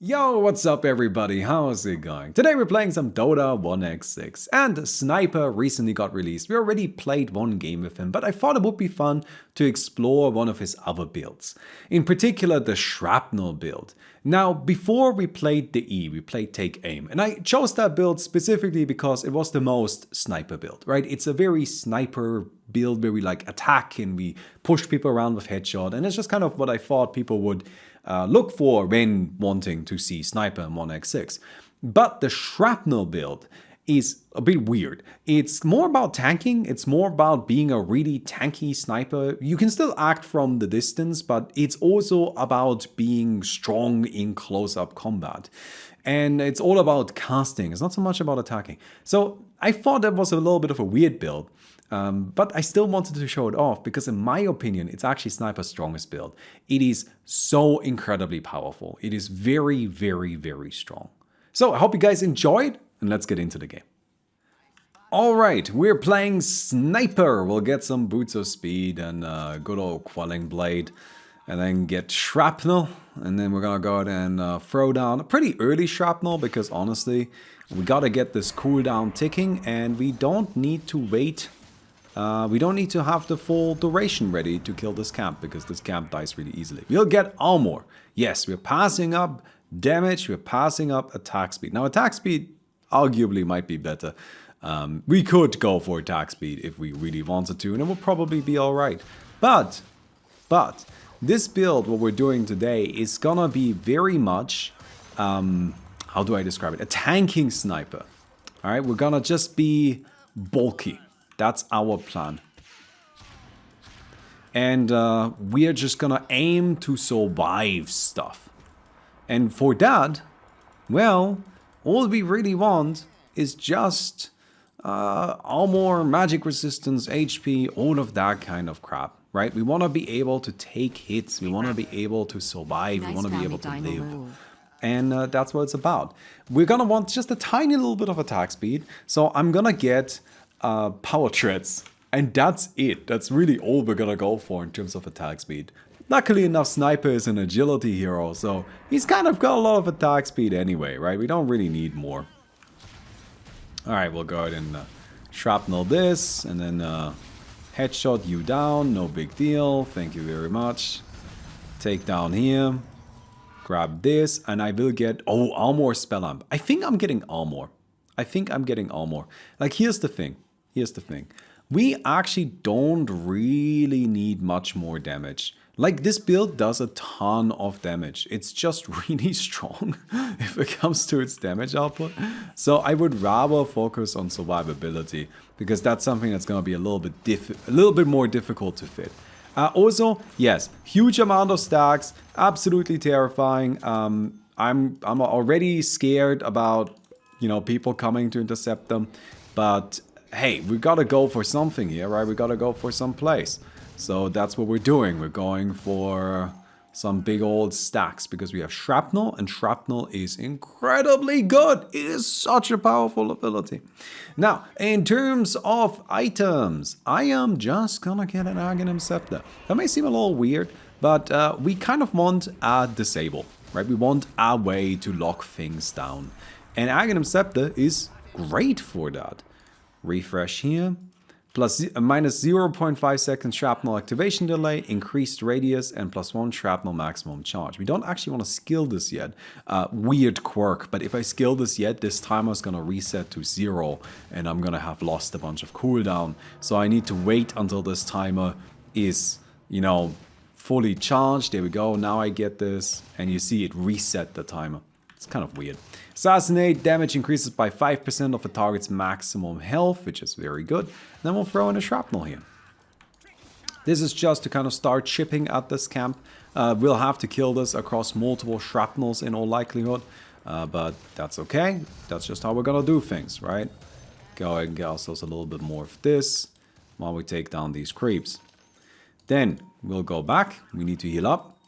Yo, what's up everybody? How's it going? Today we're playing some Dota 1x6 and Sniper recently got released. We already played one game with him, but I thought it would be fun to explore one of his other builds. In particular, the Shrapnel build. Now, before we played the E, we played Take Aim, and I chose that build specifically because it was the most sniper build, right? It's a very sniper build where we like attack and we push people around with headshot, and it's just kind of what I thought people would look for when wanting to see Sniper in 1x6. But the Shrapnel build is a bit weird. It's more about tanking, it's more about being a really tanky sniper. You can still act from the distance, but it's also about being strong in close-up combat. And it's all about casting, it's not so much about attacking. So I thought that was a little bit of a weird build. But I still wanted to show it off because in my opinion, it's actually Sniper's strongest build. It is so incredibly powerful. It is very, very, very strong. So I hope you guys enjoyed and let's get into the game. All right, we're playing Sniper. We'll get some Boots of Speed and good old Quelling Blade and then get Shrapnel. And then we're gonna go ahead and throw down a pretty early Shrapnel because honestly, we gotta get this cooldown ticking and we don't need to wait. We don't need to have the full duration ready to kill this camp because this camp dies really easily. We'll get armor. Yes, we're passing up damage, we're passing up attack speed. Now attack speed arguably might be better. We could go for attack speed if we really wanted to and it would probably be alright. But this build, what we're doing today, is gonna be very much, how do I describe it? A tanking sniper. Alright, we're gonna just be bulky. That's our plan. And we are just gonna aim to survive stuff. And for that, well, all we really want is just armor, magic resistance, HP, all of that kind of crap, right? We want to be able to take hits. We want to be able to survive. We want to be able to live. And that's what it's about. We're gonna want just a tiny little bit of attack speed. So I'm gonna get power treads, and that's it. That's really all we're gonna go for in terms of attack speed. Luckily enough, Sniper is an agility hero, so he's kind of got a lot of attack speed anyway, right? We don't really need more. Alright, we'll go ahead and shrapnel this, and then headshot you down, no big deal, thank you very much. Take down here, grab this, and I will get, oh, armor spell amp. I think I'm getting armor. Like, here's the thing. We actually don't really need much more damage. Like, this build does a ton of damage. It's just really strong if it comes to its damage output. So I would rather focus on survivability because that's something that's gonna be a little bit more difficult to fit. Also, yes, huge amount of stacks, absolutely terrifying. I'm already scared about, you know, people coming to intercept them, but hey, we gotta go for something here, right? We gotta go for some place. So that's what we're doing. We're going for some big old stacks because we have Shrapnel, and Shrapnel is incredibly good. It is such a powerful ability. Now, in terms of items, I am just gonna get an Aghanim Scepter. That may seem a little weird, but we kind of want a disable, right? We want a way to lock things down. And Aghanim Scepter is great for that. Refresh here. Plus minus 0.5 seconds shrapnel activation delay, increased radius, and +1 shrapnel maximum charge. We don't actually want to skill this yet. Weird quirk, but if I skill this yet, this timer is going to reset to 0, and I'm going to have lost a bunch of cooldown. So I need to wait until this timer is, you know, fully charged. There we go. Now I get this, and you see it reset the timer. It's kind of weird. Assassinate, damage increases by 5% of the target's maximum health, which is very good. Then we'll throw in a shrapnel here. This is just to kind of start chipping at this camp. We'll have to kill this across multiple shrapnels in all likelihood, but that's okay. That's just how we're gonna do things, right? Go ahead and get ourselves a little bit more of this while we take down these creeps. Then we'll go back. We need to heal up.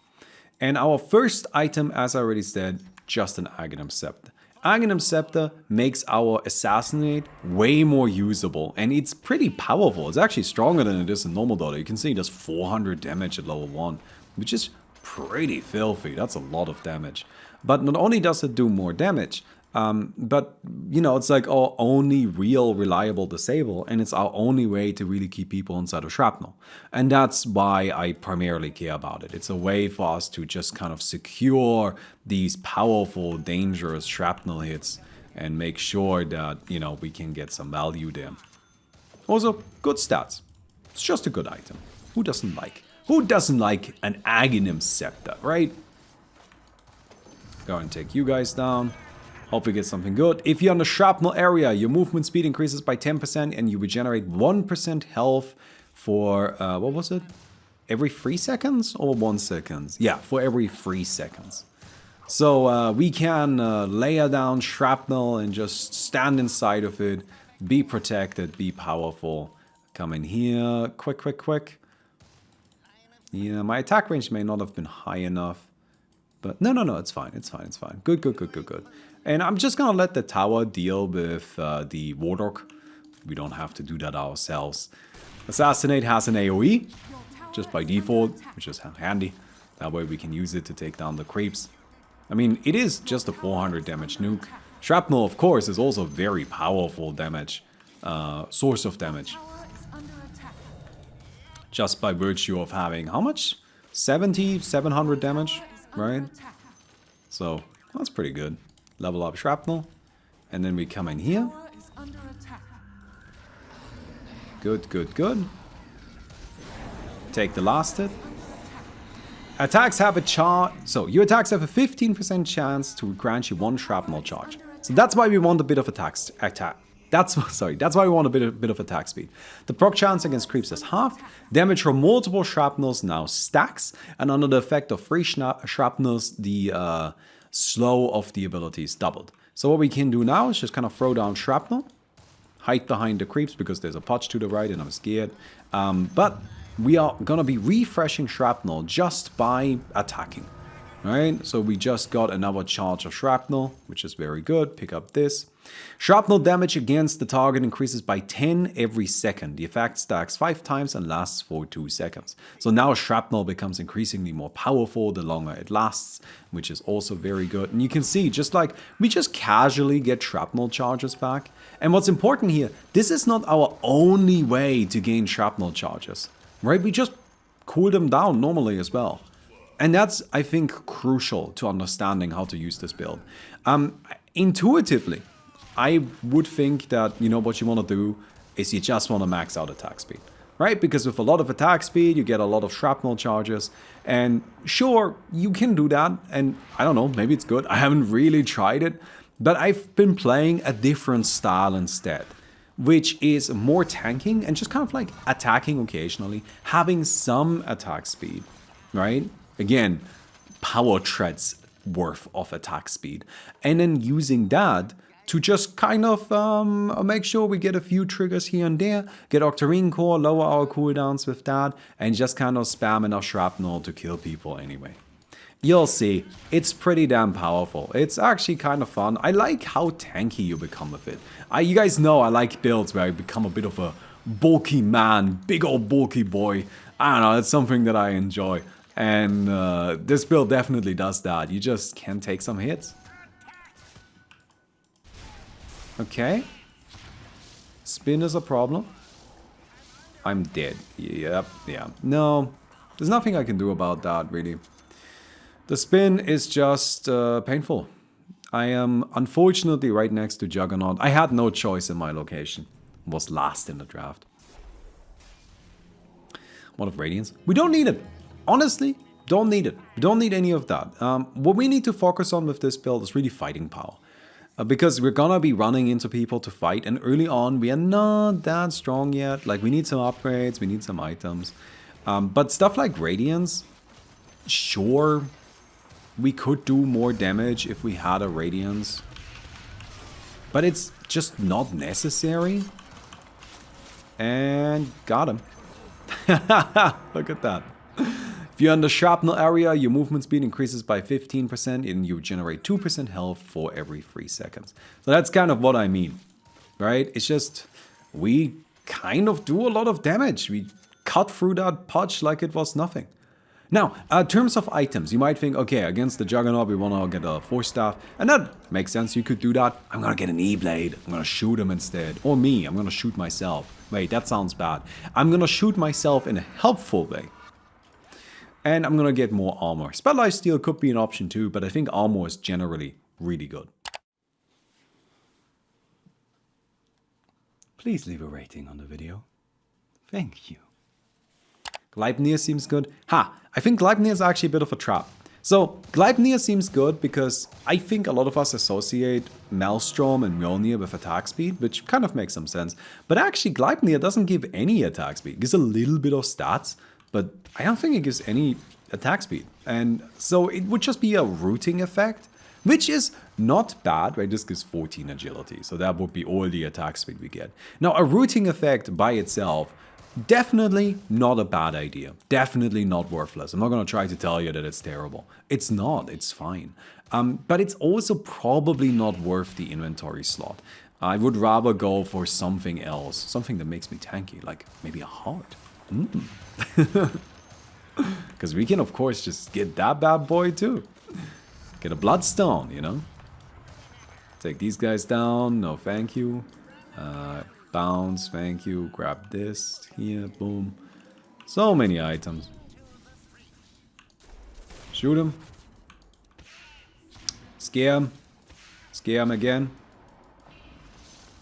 And our first item, as I already said, just an Aghanim Scepter. Aghanim Scepter makes our Assassinate way more usable, and it's pretty powerful. It's actually stronger than it is in normal Dota. You can see it does 400 damage at level 1, which is pretty filthy. That's a lot of damage. But not only does it do more damage, but, you know, it's like our only real reliable disable, and it's our only way to really keep people inside of shrapnel. And that's why I primarily care about it. It's a way for us to just kind of secure these powerful, dangerous shrapnel hits and make sure that, you know, we can get some value there. Also, good stats. It's just a good item. Who doesn't like an Aghanim Scepter, right? Go and take you guys down. Hope we get something good. If you're in the shrapnel area, your movement speed increases by 10% and you regenerate 1% health for, what was it? Every 3 seconds or 1 second? Yeah, for every 3 seconds. So we can layer down shrapnel and just stand inside of it, be protected, be powerful. Come in here, quick. Yeah, my attack range may not have been high enough. But no, it's fine. Good. And I'm just gonna let the tower deal with the Warlock. We don't have to do that ourselves. Assassinate has an AoE, just by default, which is handy. That way we can use it to take down the creeps. I mean, it is just a 400 damage nuke. Shrapnel, of course, is also very powerful damage, source of damage. Just by virtue of having, how much? 700 damage, right? So, that's pretty good. Level up shrapnel. And then we come in here. Good. Take the last hit. Attacks have a charge. So, your attacks have a 15% chance to grant you 1 shrapnel charge. So that's why we want a bit of attack. That's why we want a bit of attack speed. The proc chance against creeps is half. Damage from multiple shrapnels now stacks. And under the effect of 3 shrapnels, the slow of the ability is doubled. So what we can do now is just kind of throw down shrapnel. Hide behind the creeps because there's a potch to the right and I'm scared. But we are going to be refreshing shrapnel just by attacking. Right, so we just got another charge of shrapnel, which is very good. Pick up this. Shrapnel damage against the target increases by 10 every second. The effect stacks 5 times and lasts for 2 seconds. So now shrapnel becomes increasingly more powerful the longer it lasts, which is also very good. And you can see, just like, we just casually get shrapnel charges back. And what's important here, this is not our only way to gain shrapnel charges. Right, we just cool them down normally as well. And that's, I think, crucial to understanding how to use this build. Intuitively, I would think that, you know, what you want to do is you just want to max out attack speed, right? Because with a lot of attack speed, you get a lot of shrapnel charges. And sure, you can do that. And I don't know, maybe it's good. I haven't really tried it. But I've been playing a different style instead, which is more tanking and just kind of like attacking occasionally, having some attack speed, right? Again, power treads worth of attack speed. And then using that to just kind of make sure we get a few triggers here and there, get Octarine Core, lower our cooldowns with that, and just kind of spam enough shrapnel to kill people anyway. You'll see, it's pretty damn powerful. It's actually kind of fun. I like how tanky you become with it. You guys know I like builds where I become a bit of a bulky man, big old bulky boy. I don't know, it's something that I enjoy. And this build definitely does that. You just can take some hits. Okay. Spin is a problem. I'm dead. Yep, yeah. No, there's nothing I can do about that, really. The spin is just painful. I am unfortunately right next to Juggernaut. I had no choice in my location. Was last in the draft. What of Radiance? We don't need it. Honestly, don't need it. We don't need any of that. What we need to focus on with this build is really fighting power. Because we're gonna be running into people to fight, and early on we are not that strong yet. Like, we need some upgrades, we need some items. But stuff like Radiance, sure, we could do more damage if we had a Radiance. But it's just not necessary. And got him. Look at that. If you're in the shrapnel area, your movement speed increases by 15% and you generate 2% health for every 3 seconds. So that's kind of what I mean, right? It's just, we kind of do a lot of damage. We cut through that potch like it was nothing. Now, in terms of items, you might think, okay, against the Juggernaut, we want to get a Force Staff. And that makes sense, you could do that. I'm going to get an E-Blade. I'm going to shoot him instead. Or me, I'm going to shoot myself. Wait, that sounds bad. I'm going to shoot myself in a helpful way. And I'm going to get more armor. Spell Lifesteal could be an option too, but I think armor is generally really good. Please leave a rating on the video. Thank you. Gleipnir seems good. I think Gleipnir is actually a bit of a trap. So, Gleipnir seems good because I think a lot of us associate Maelstrom and Mjolnir with attack speed, which kind of makes some sense. But actually, Gleipnir doesn't give any attack speed. It gives a little bit of stats, but I don't think it gives any attack speed. And so it would just be a rooting effect, which is not bad, right? This gives 14 agility, so that would be all the attack speed we get. Now, a rooting effect by itself, definitely not a bad idea. Definitely not worthless. I'm not going to try to tell you that it's terrible. It's not. It's fine. But it's also probably not worth the inventory slot. I would rather go for something else. Something that makes me tanky, like maybe a heart. Because we can, of course, just get that bad boy too. Get a bloodstone, you know? Take these guys down. No, thank you. Bounce, thank you. Grab this here, boom. So many items. Shoot him. Scare him. Scare him again.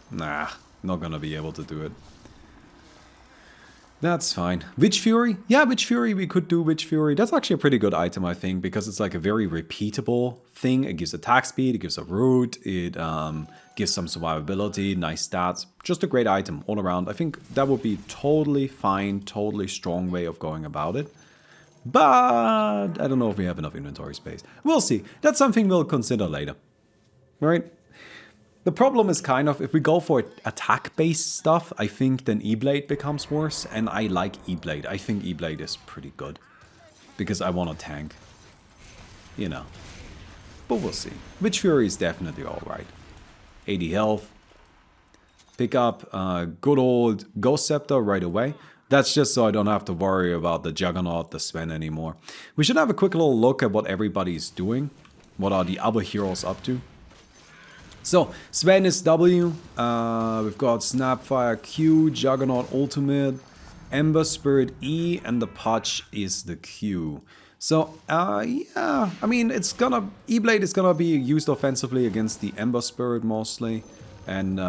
Nah, not gonna be able to do it. That's fine. Witch Fury? Yeah, Witch Fury, we could do Witch Fury. That's actually a pretty good item, I think, because it's like a very repeatable thing. It gives attack speed, it gives a root, it gives some survivability, nice stats. Just a great item all around. I think that would be totally fine, totally strong way of going about it. But I don't know if we have enough inventory space. We'll see. That's something we'll consider later. Right? The problem is kind of, if we go for attack-based stuff, I think then E-Blade becomes worse, and I like E-Blade. I think E-Blade is pretty good, because I want to tank, you know. But we'll see. Witch Fury is definitely alright. 80 health. Pick up good old Ghost Scepter right away. That's just so I don't have to worry about the Juggernaut, the Sven anymore. We should have a quick little look at what everybody's doing. What are the other heroes up to? So, Sven is W, we've got Snapfire Q, Juggernaut Ultimate, Ember Spirit E, and the Punch is the Q. So, yeah, I mean, E-Blade is gonna be used offensively against the Ember Spirit mostly, and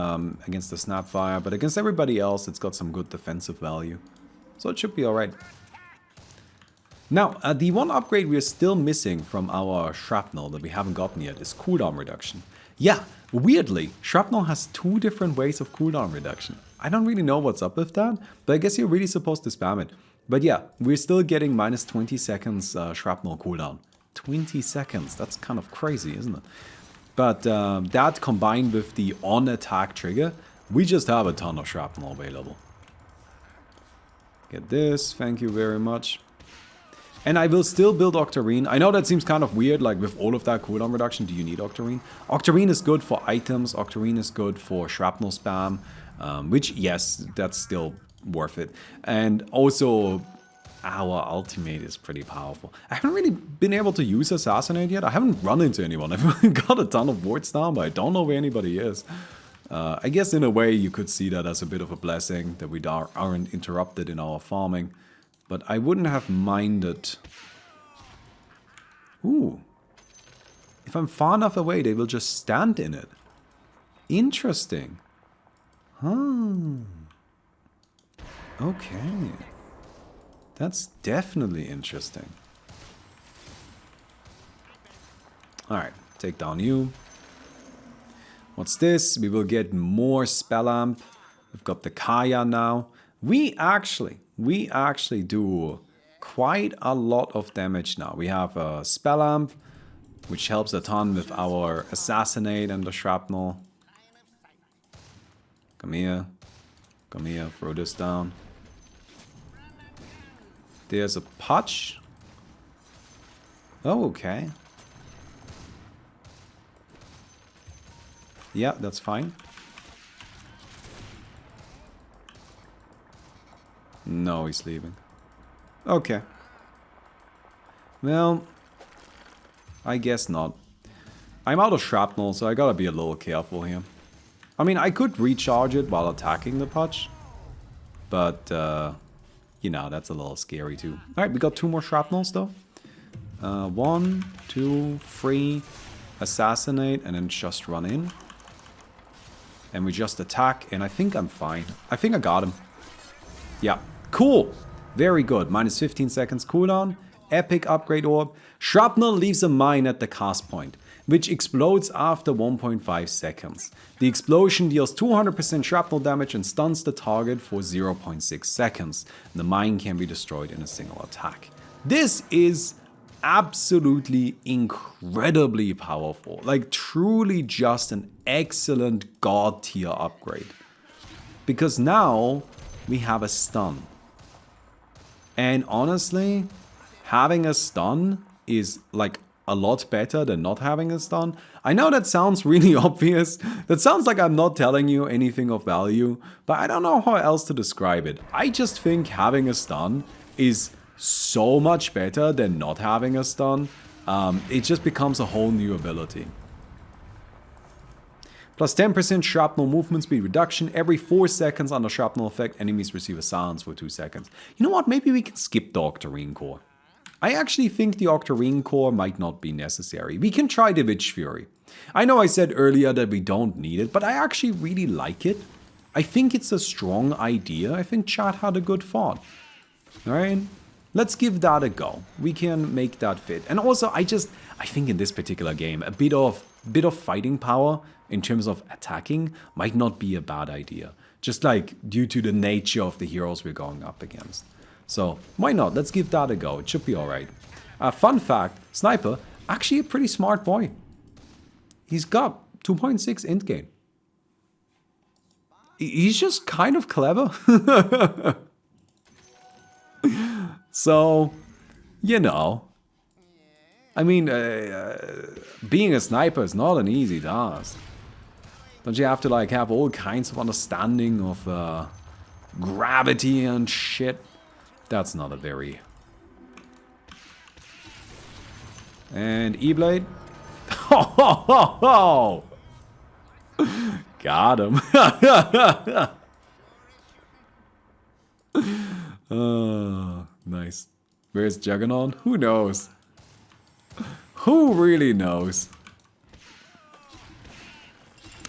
against the Snapfire, but against everybody else, it's got some good defensive value. So it should be alright. Now, the one upgrade we're still missing from our Shrapnel that we haven't gotten yet is cooldown reduction. Yeah, weirdly, Shrapnel has two different ways of cooldown reduction. I don't really know what's up with that, but I guess you're really supposed to spam it. But yeah, we're still getting minus 20 seconds Shrapnel cooldown. 20 seconds, that's kind of crazy, isn't it? But that combined with the on-attack trigger, we just have a ton of Shrapnel available. Get this, thank you very much. And I will still build Octarine. I know that seems kind of weird, like with all of that cooldown reduction, do you need Octarine? Octarine is good for items, Octarine is good for Shrapnel spam, which, yes, that's still worth it. And also, our ultimate is pretty powerful. I haven't really been able to use Assassinate yet. I haven't run into anyone. I've got a ton of wards down, but I don't know where anybody is. I guess in a way you could see that as a bit of a blessing, that we aren't interrupted in our farming. But I wouldn't have minded. Ooh. If I'm far enough away, they will just stand in it. Interesting. Huh. Okay. That's definitely interesting. Alright, take down you. What's this? We will get more Spell Amp. We've got the Kaya now. We actually do quite a lot of damage now. We have a Spell Amp, which helps a ton with our Assassinate and the Shrapnel. Come here. Come here, throw this down. There's a Punch. Oh, okay. Yeah, that's fine. No, he's leaving. Okay. Well, I guess not. I'm out of shrapnel, so I gotta be a little careful here. I mean, I could recharge it while attacking the Pudge. But, you know, that's a little scary too. Alright, we got 2 more shrapnels though. 1, 2, 3. Assassinate and then just run in. And we just attack and I think I'm fine. I think I got him. Yeah, cool. Very good. Minus 15 seconds cooldown. Epic upgrade orb. Shrapnel leaves a mine at the cast point, which explodes after 1.5 seconds. The explosion deals 200% shrapnel damage and stuns the target for 0.6 seconds. The mine can be destroyed in a single attack. This is absolutely incredibly powerful. Like truly just an excellent god tier upgrade. Because now we have a stun. And honestly, having a stun is like a lot better than not having a stun. I know that sounds really obvious. That sounds like I'm not telling you anything of value, but I don't know how else to describe it. I just think having a stun is so much better than not having a stun. It just becomes a whole new ability. Plus 10% shrapnel movement speed reduction. Every 4 seconds under shrapnel effect, enemies receive a silence for 2 seconds. You know what? Maybe we can skip the Octarine Core. I actually think the Octarine Core might not be necessary. We can try the Witch Fury. I know I said earlier that we don't need it, but I actually really like it. I think it's a strong idea. I think chat had a good thought. Alright? Let's give that a go. We can make that fit. And also, I think in this particular game, a bit of fighting power in terms of attacking might not be a bad idea. Just like due to the nature of the heroes we're going up against. So why not? Let's give that a go. It should be alright. Fun fact, Sniper, actually a pretty smart boy. He's got 2.6 int gain. He's just kind of clever. So, you know. I mean, being a sniper is not an easy task. Don't you have to like have all kinds of understanding of gravity and shit? That's not a very... And E-Blade. Ho ho ho ho! Got him. Oh, nice. Where's Juggernaut? Who knows? Who really knows?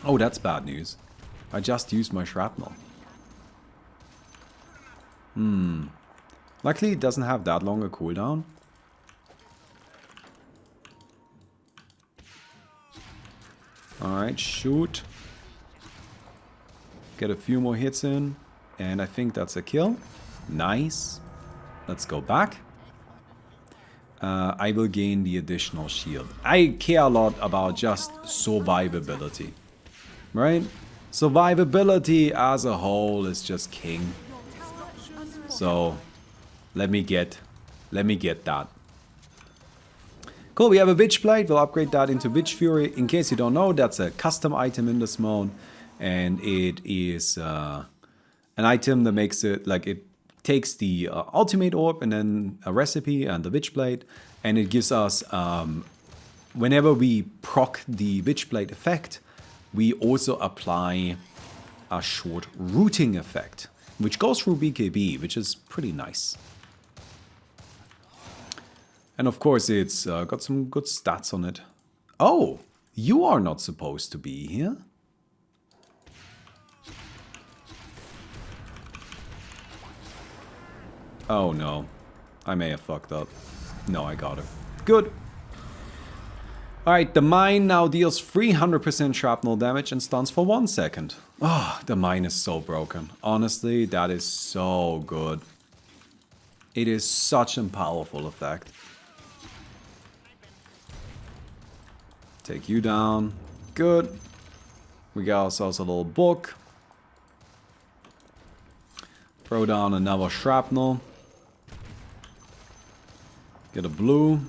Oh, that's bad news. I just used my shrapnel. Luckily, it doesn't have that long a cooldown. Alright, shoot. Get a few more hits in. And I think that's a kill. Nice. Let's go back. I will gain the additional shield. I care a lot about just survivability. Right? Survivability as a whole is just king. So, let me get that. Cool, we have a Witch Blade. We'll upgrade that into Witch Fury. In case you don't know, that's a custom item in this mode. And it is an item that makes it, like, it takes the ultimate orb and then a recipe and the Witch Blade. And it gives us, whenever we proc the Witch Blade effect, we also apply a short rooting effect, which goes through BKB, which is pretty nice. And of course, it's got some good stats on it. Oh, you are not supposed to be here. Oh no, I may have fucked up. No, I got her. Good. Alright, the mine now deals 300% shrapnel damage and stuns for 1 second. Oh, the mine is so broken. Honestly, that is so good. It is such a powerful effect. Take you down. Good. We got ourselves a little book. Throw down another shrapnel. Get a blue.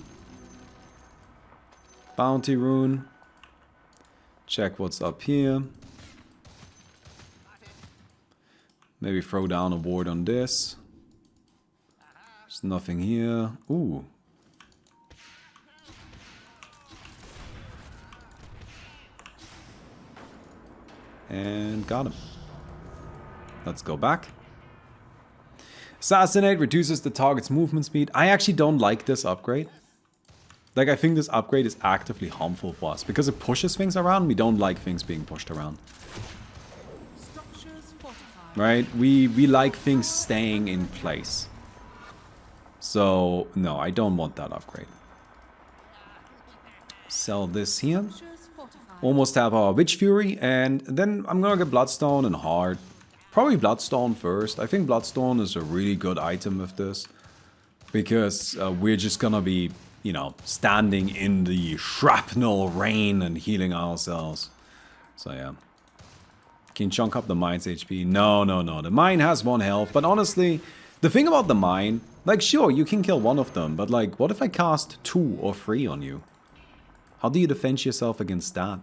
Bounty rune. Check what's up here. Maybe throw down a ward on this. There's nothing here. Ooh. And got him. Let's go back. Assassinate reduces the target's movement speed. I actually don't like this upgrade. Like, I think this upgrade is actively harmful for us because it pushes things around. We don't like things being pushed around. Right? We like things staying in place. So, no, I don't want that upgrade. Sell this here. Almost have our Witch Fury, and then I'm gonna get Bloodstone and Heart. Probably Bloodstone first. I think Bloodstone is a really good item with this. Because we're just gonna be, you know, standing in the shrapnel rain and healing ourselves. So yeah. Can you chunk up the mine's HP? No. The mine has 1 health, but honestly, the thing about the mine, like sure, you can kill one of them, but like, what if I cast 2 or 3 on you? How do you defend yourself against that?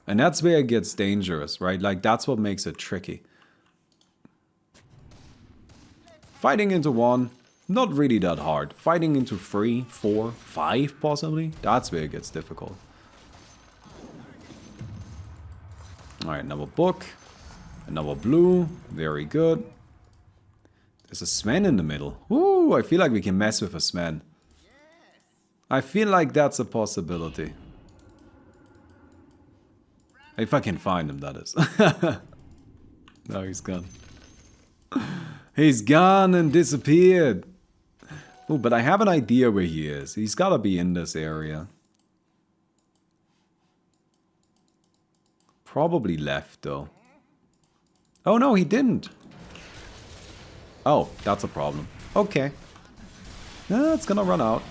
And that's where it gets dangerous, right? Like, that's what makes it tricky. Fighting into 1, not really that hard. Fighting into 3, 4, 5 possibly, that's where it gets difficult. Alright, another book. Another blue. Very good. There's a Sven in the middle. Ooh, I feel like we can mess with a Sven. I feel like that's a possibility. If I can find him, that is. No, he's gone. He's gone and disappeared. Oh, but I have an idea where he is. He's gotta be in this area. Probably left, though. Oh, no, he didn't. Oh, that's a problem. Okay. It's gonna run out.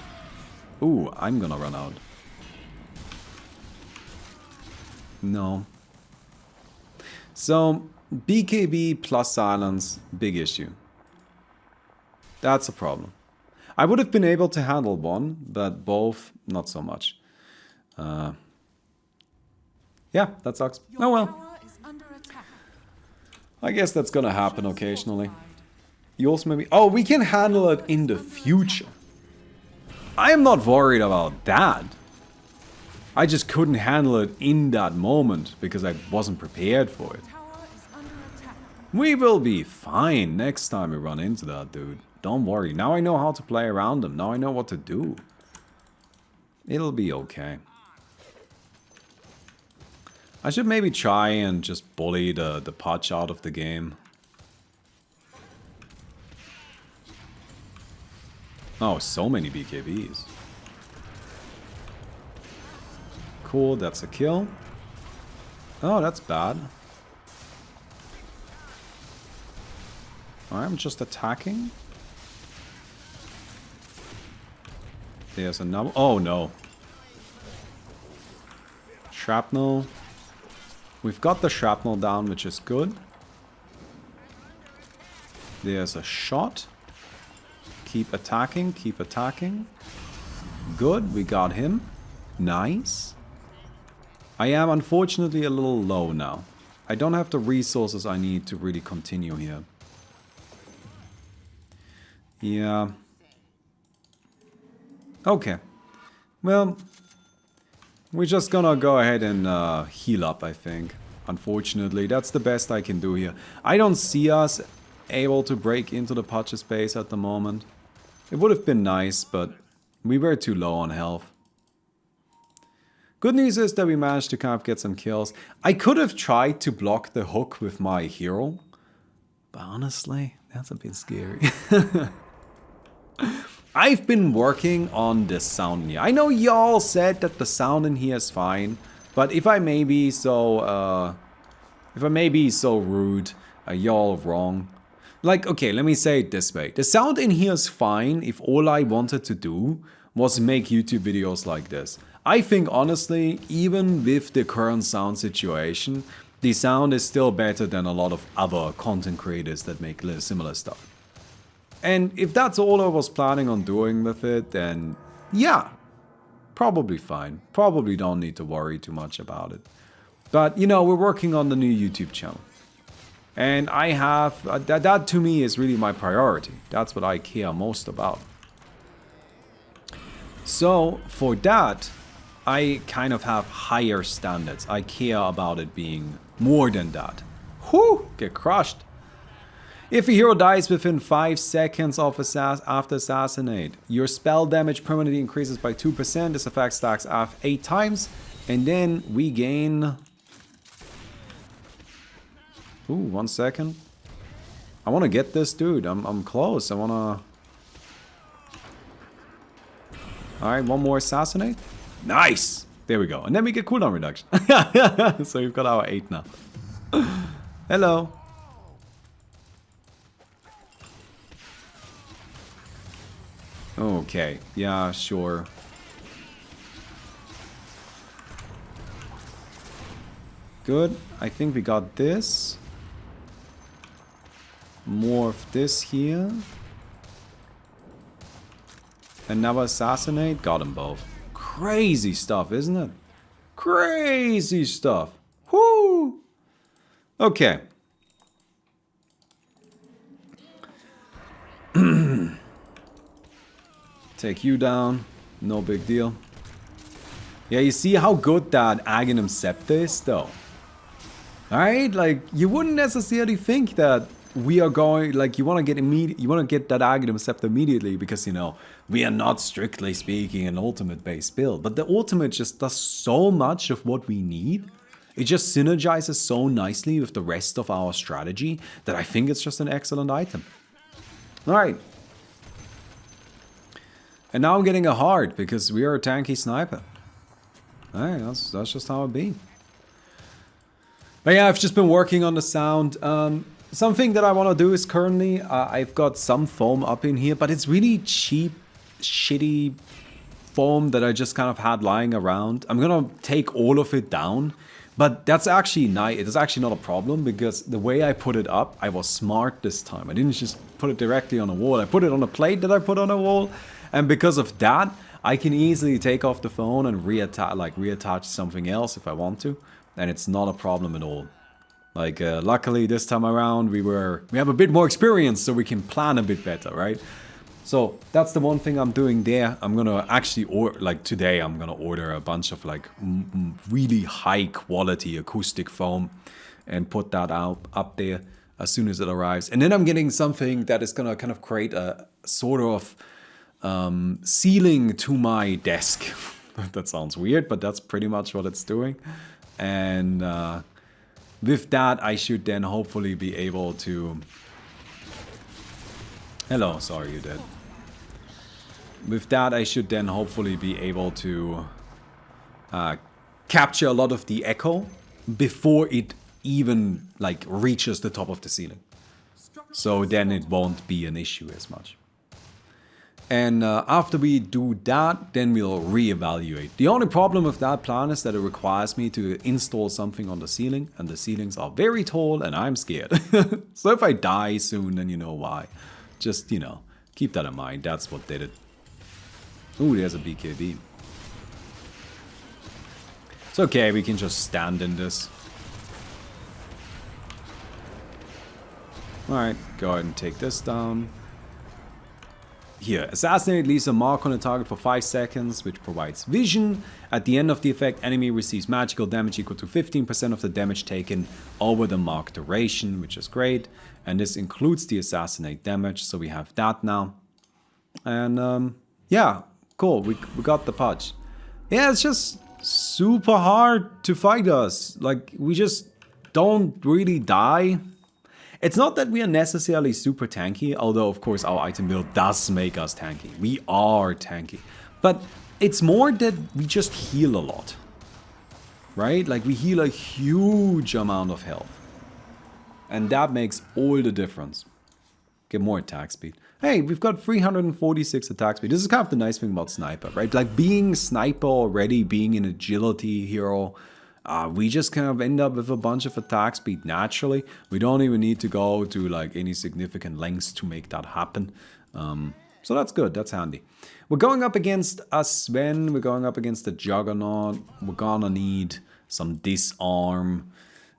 Ooh, I'm gonna run out. No. So, BKB plus silence, big issue. That's a problem. I would have been able to handle 1, but both, not so much. Yeah, that sucks. Oh well. I guess that's gonna happen occasionally. Yours maybe. Oh, we can handle it in the future. I am not worried about that. I just couldn't handle it in that moment because I wasn't prepared for it. We will be fine next time we run into that dude. Don't worry. Now I know how to play around him. Now I know what to do. It'll be okay. I should maybe try and just bully the Pudge out of the game. Oh, so many BKBs. Cool, that's a kill. Oh, that's bad. I'm just attacking. There's another. Oh no. Shrapnel. We've got the shrapnel down, which is good. There's a shot. Keep attacking, keep attacking. Good, we got him. Nice. I am unfortunately a little low now. I don't have the resources I need to really continue here. Yeah. Okay. Well, we're just gonna go ahead and heal up, I think. Unfortunately, that's the best I can do here. I don't see us able to break into the Pudge's base at the moment. It would have been nice, but we were too low on health. Good news is that we managed to kind of get some kills. I could have tried to block the hook with my hero, but honestly, that's a bit scary. I've been working on this sound here. I know y'all said that the sound in here is fine, but if I may be so rude, y'all wrong. Like, okay, let me say it this way. The sound in here is fine if all I wanted to do was make YouTube videos like this. I think honestly, even with the current sound situation, the sound is still better than a lot of other content creators that make similar stuff. And if that's all I was planning on doing with it, then yeah, probably fine. Probably don't need to worry too much about it. But you know, we're working on the new YouTube channel. And I have, that to me is really my priority. That's what I care most about. So for that, I kind of have higher standards. I care about it being More than that. Whew, get crushed. If a hero dies within 5 seconds of after assassinate, your spell damage permanently increases by 2%. This effect stacks off 8 times. And then we gain... Ooh, 1 second. I want to get this dude. I'm close. I want to... Alright, one more assassinate. Nice! There we go. And then we get cooldown reduction. So we've got our 8 now. Hello. Okay. Yeah, sure. Good. I think we got this. More of this here. Another assassinate. Got them both. Crazy stuff, isn't it? Crazy stuff. Whoo! Okay. Take you down. No big deal. Yeah, you see how good that Aghanim Scepter is, though. Alright? Like, you wouldn't necessarily think that we are going, like, you want to get that Aghanim Scepter immediately because, you know, we are not strictly speaking an ultimate-based build. But the ultimate just does so much of what we need. It just synergizes so nicely with the rest of our strategy that I think it's just an excellent item. Alright. And now I'm getting a heart because we are a tanky sniper. Alright, that's just how it be. But yeah, I've just been working on the sound. Something that I want to do is currently, I've got some foam up in here, but it's really cheap, shitty foam that I just kind of had lying around. I'm gonna take all of it down, but that's actually nice. It is actually not a problem because the way I put it up, I was smart this time. I didn't just put it directly on a wall. I put it on a plate that I put on a wall, and because of that, I can easily take off the phone and reattach something else if I want to, and it's not a problem at all. Like, luckily this time around we have a bit more experience, so we can plan a bit better, right? So that's the one thing I'm doing there. I'm gonna actually, today I'm gonna order a bunch of like really high quality acoustic foam and put that up there as soon as it arrives. And then I'm getting something that is gonna kind of create a sort of ceiling to my desk. That sounds weird, but that's pretty much what it's doing. And with that, I should then hopefully be able to... Hello, sorry, you dead. With that, I should then hopefully be able to capture a lot of the echo before it even like reaches the top of the ceiling. So then it won't be an issue as much. And after we do that, then we'll reevaluate. The only problem with that plan is that it requires me to install something on the ceiling, and the ceilings are very tall and I'm scared. So if I die soon, then you know why. Just, you know, keep that in mind. That's what did it. Ooh, there's a BKB. It's okay, we can just stand in this. Alright, go ahead and take this down. Here, assassinate leaves a mark on the target for 5 seconds, which provides vision. At the end of the effect, enemy receives magical damage equal to 15% of the damage taken over the marked duration, which is great. And this includes the assassinate damage, so we have that now. And yeah, cool, we got the patch. Yeah, it's just super hard to fight us. Like, we just don't really die. It's not that we are necessarily super tanky, although of course our item build does make us tanky. We are tanky. But it's more that we just heal a lot. Right? Like, we heal a huge amount of health. And that makes all the difference. Get more attack speed. Hey, we've got 346 attack speed. This is kind of the nice thing about Sniper, right? Like, being Sniper already, being an agility hero, we just kind of end up with a bunch of attack speed naturally. We don't even need to go to like any significant lengths to make that happen. So that's good, that's handy. We're going up against a Sven, we're going up against the Juggernaut. We're gonna need some disarm.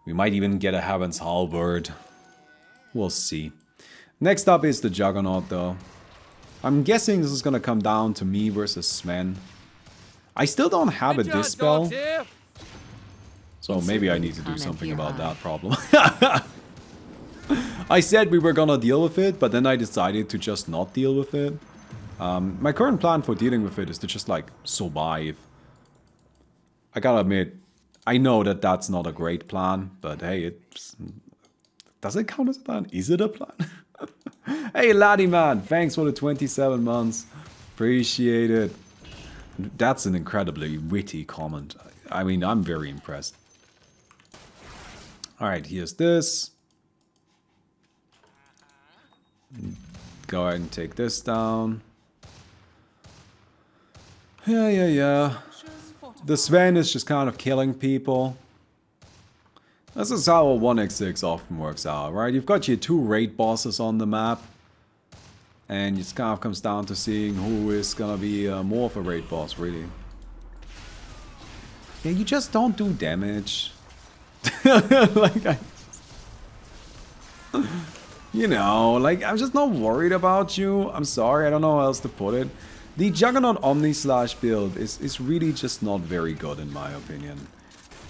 We might even get a Heaven's Halberd. We'll see. Next up is the Juggernaut though. I'm guessing this is gonna come down to me versus Sven. I still don't have a Dispel. So maybe I need to do something about that problem. I said we were gonna deal with it, but then I decided to just not deal with it. My current plan for dealing with it is to just, like, survive. I gotta admit, I know that that's not a great plan, but hey, it's... Does it count as a plan? Is it a plan? Hey, laddie man, thanks for the 27 months. Appreciate it. That's an incredibly witty comment. I mean, I'm very impressed. Alright, here's this. Go ahead and take this down. Yeah. The Sven is just kind of killing people. This is how a 1x6 often works out, right? You've got your 2 raid bosses on the map. And it kind of comes down to seeing who is gonna be more of a raid boss, really. Yeah, you just don't do damage. Like, you know, like, I'm just not worried about you. I'm sorry, I don't know how else to put it. The Juggernaut Omni Slash build is really just not very good in my opinion.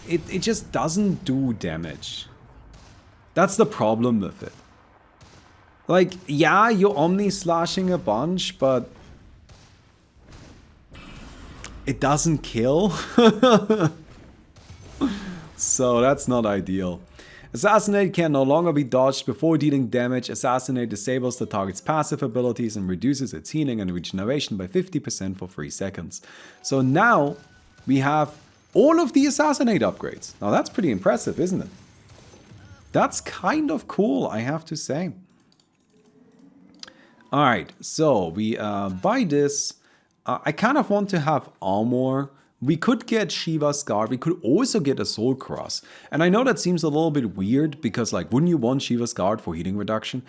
It just doesn't do damage. That's the problem with it. Like, yeah, you're Omni Slashing a bunch, but it doesn't kill. So that's not ideal. Assassinate can no longer be dodged before dealing damage. Assassinate disables the target's passive abilities and reduces its healing and regeneration by 50% for 3 seconds. So now we have all of the Assassinate upgrades. Now that's pretty impressive, isn't it? That's kind of cool, I have to say. Alright, so we buy this. I kind of want to have armor. We could get Shiva's Guard. We could also get a Soul Cross. And I know that seems a little bit weird because, like, wouldn't you want Shiva's Guard for healing reduction?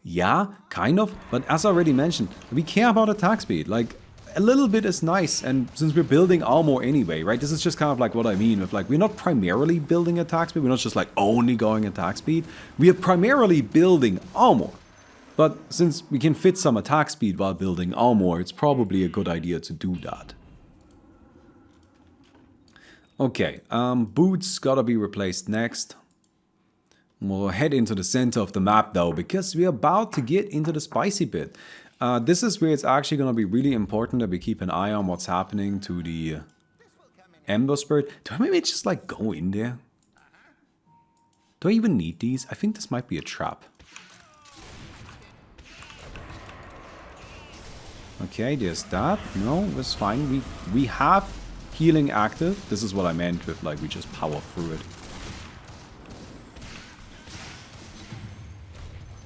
Yeah, kind of. But as I already mentioned, we care about attack speed. Like, a little bit is nice. And since we're building armor anyway, right? This is just kind of like what I mean with, like, we're not primarily building attack speed. We're not just, like, only going attack speed. We are primarily building armor. But since we can fit some attack speed while building armor, it's probably a good idea to do that. Okay, boots gotta be replaced next. We'll head into the center of the map though, because we're about to get into the spicy bit. This is where it's actually gonna be really important that we keep an eye on what's happening to the Ember Spirit. Do I maybe just like go in there? Do I even need these? I think this might be a trap. Okay, there's that. No, that's fine. We have healing active. This is what I meant with, like, we just power through it.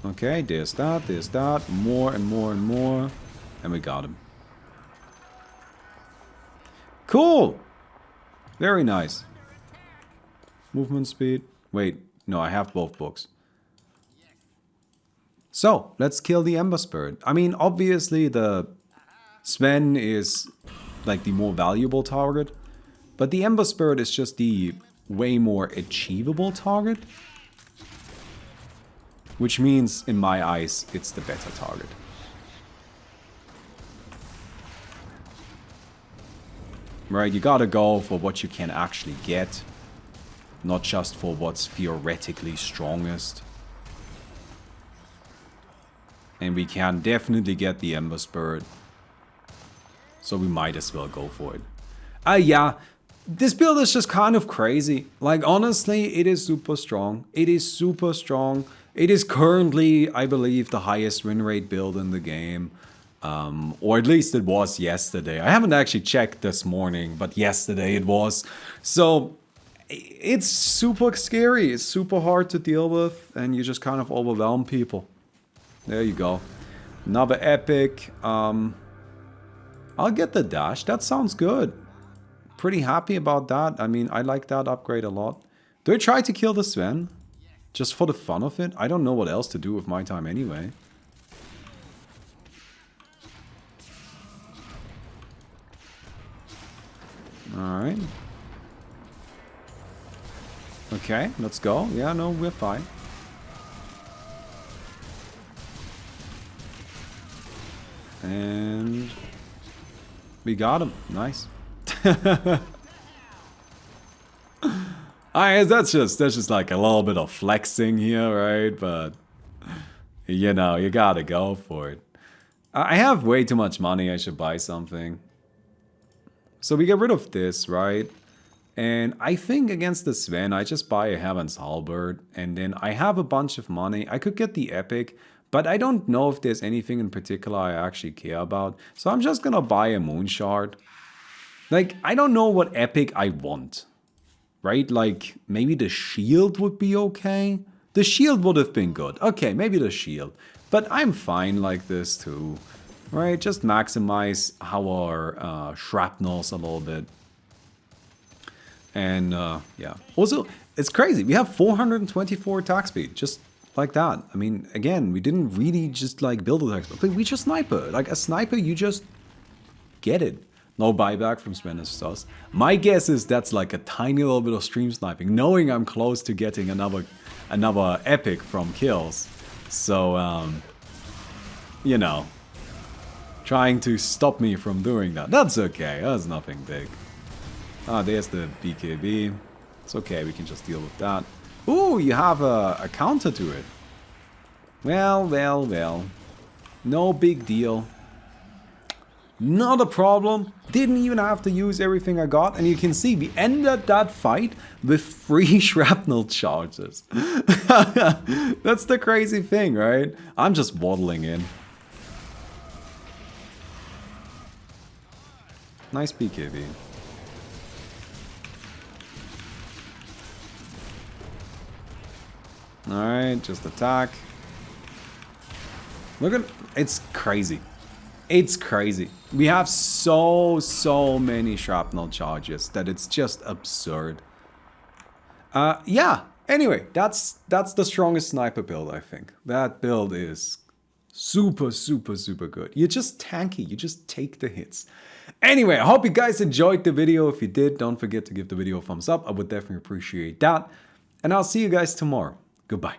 Okay, there's that. More and more and more. And we got him. Cool! Very nice. Movement speed. Wait, no, I have both books. So, let's kill the Ember Spirit. I mean, obviously the Sven is like the more valuable target, but the Ember Spirit is just the way more achievable target, which means in my eyes it's the better target. Right, you gotta go for what you can actually get, not just for what's theoretically strongest. And we can definitely get the Ember Spirit. So we might as well go for it. Yeah, this build is just kind of crazy. Like, honestly, it is super strong. It is super strong. It is currently, I believe, the highest win rate build in the game. Or at least it was yesterday. I haven't actually checked this morning, but yesterday it was. So, it's super scary. It's super hard to deal with. And you just kind of overwhelm people. There you go. Another epic. I'll get the dash. That sounds good. Pretty happy about that. I mean, I like that upgrade a lot. Do I try to kill the Sven? Just for the fun of it? I don't know what else to do with my time anyway. Alright. Okay, let's go. Yeah, no, we're fine. And we got him. Nice. That's just like a little bit of flexing here, right? But you know, you gotta go for it. I have way too much money. I should buy something. So we get rid of this, right? And I think against the Sven, I just buy a Heaven's Halberd, and then I have a bunch of money. I could get the Epic, but I don't know if there's anything in particular I actually care about. So I'm just gonna buy a Moon Shard. Like, I don't know what Epic I want, right? Like, maybe the Shield would be okay. The Shield would have been good. Okay, maybe the Shield. But I'm fine like this too, right? Just maximize our shrapnels a little bit. And yeah, also it's crazy. We have 424 attack speed, just like that. I mean, again, we didn't really just like build attack speed, but we just sniper. Like a sniper, you just get it. No buyback from Sven Stars. My guess is that's like a tiny little bit of stream sniping, knowing I'm close to getting another epic from kills. So you know, trying to stop me from doing that. That's okay. That's nothing big. Ah, there's the BKB. It's okay, we can just deal with that. Ooh, you have a counter to it. Well, well, well. No big deal. Not a problem. Didn't even have to use everything I got. And you can see we ended that fight with 3 shrapnel charges. That's the crazy thing, right? I'm just waddling in. Nice BKB. Alright, just attack. Look at... It's crazy. It's crazy. We have so many shrapnel charges that it's just absurd. Yeah. Anyway, that's the strongest sniper build, I think. That build is super good. You're just tanky. You just take the hits. Anyway, I hope you guys enjoyed the video. If you did, don't forget to give the video a thumbs up. I would definitely appreciate that. And I'll see you guys tomorrow. Goodbye.